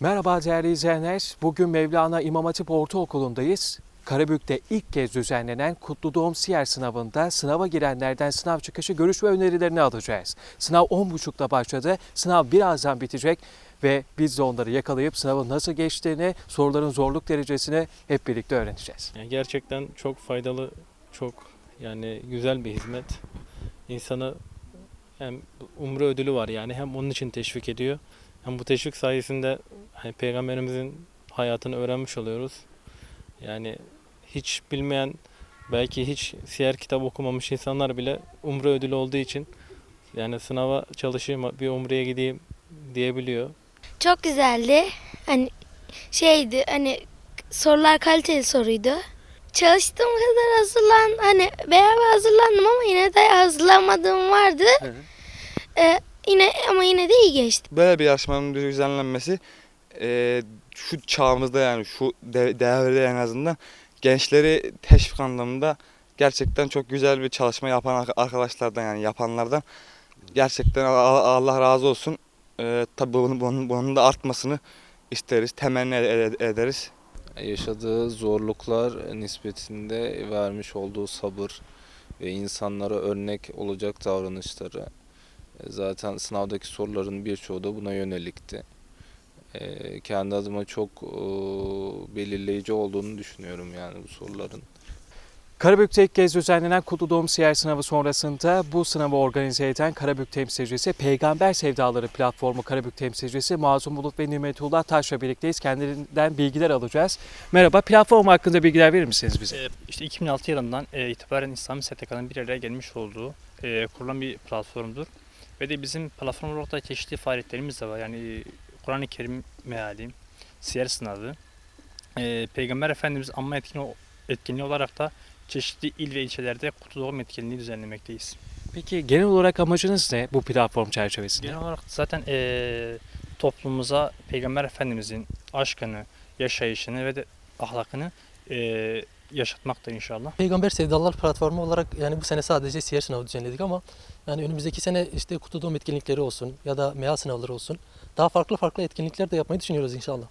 Merhaba değerli izleyenler. Bugün Mevlana İmam Hatip Ortaokulu'ndayız. Karabük'te ilk kez düzenlenen Kutlu Doğum Siyer sınavında sınava girenlerden sınav çıkışı görüş ve önerilerini alacağız. Sınav 10.30'da başladı. Sınav birazdan bitecek ve biz de onları yakalayıp sınavın nasıl geçtiğini, soruların zorluk derecesini hep birlikte öğreneceğiz. Gerçekten çok faydalı, çok güzel bir hizmet. İnsanı hem umre ödülü var hem onun için teşvik ediyor. Hem bu teşvik sayesinde Peygamberimizin hayatını öğrenmiş oluyoruz. Yani hiç bilmeyen, belki hiç siyer kitabı okumamış insanlar bile umre ödülü olduğu için sınava çalışayım, bir umreye gideyim diyebiliyor. Çok güzeldi. Sorular kaliteli soruydu. Çalıştığım kadar bayağı hazırlandım ama yine de hazırlanmadığım vardı. Yine de iyi geçti. Böyle bir yarışmanın düzenlenmesi şu çağımızda yani şu devirde en azından gençleri teşvik anlamında gerçekten çok güzel bir çalışma yapan arkadaşlardan yani yapanlardan gerçekten Allah razı olsun. Tabii bunun da artmasını isteriz, temenni ederiz. Yaşadığı zorluklar nispetinde vermiş olduğu sabır ve insanlara örnek olacak davranışları. Zaten sınavdaki soruların birçoğu da buna yönelikti. Kendi adıma çok belirleyici olduğunu düşünüyorum yani bu soruların. Karabük'te ilk kez düzenlenen Kutlu Doğum Siyer sınavı sonrasında bu sınavı organize eden Karabük temsilcisi Peygamber Sevdaları platformu Karabük temsilcisi Mazlum Bulut ve Nimetullah Taş'la birlikteyiz. Kendilerinden bilgiler alacağız. Merhaba, platform hakkında bilgiler verir misiniz bize? İşte 2006 yılından itibaren İslami STK'nın bir araya gelmiş olduğu kurulan bir platformdur. Ve de bizim platform olarak da çeşitli faaliyetlerimiz de var. Yani Kur'an-ı Kerim meali, siyer sınavı, Peygamber Efendimiz anma etkinliği olarak da çeşitli il ve ilçelerde kutlu doğum etkinliği düzenlemekteyiz. Peki genel olarak amacınız ne bu platform çerçevesinde? Genel olarak zaten toplumumuza Peygamber Efendimizin aşkını, yaşayışını ve de ahlakını yaşatmaktır inşallah. Peygamber Sevdalar platformu olarak yani bu sene sadece siyer sınavı düzenledik ama yani önümüzdeki sene işte kutlu doğum etkinlikleri olsun ya da meal sınavları olsun. Daha farklı etkinlikler de yapmayı düşünüyoruz inşallah.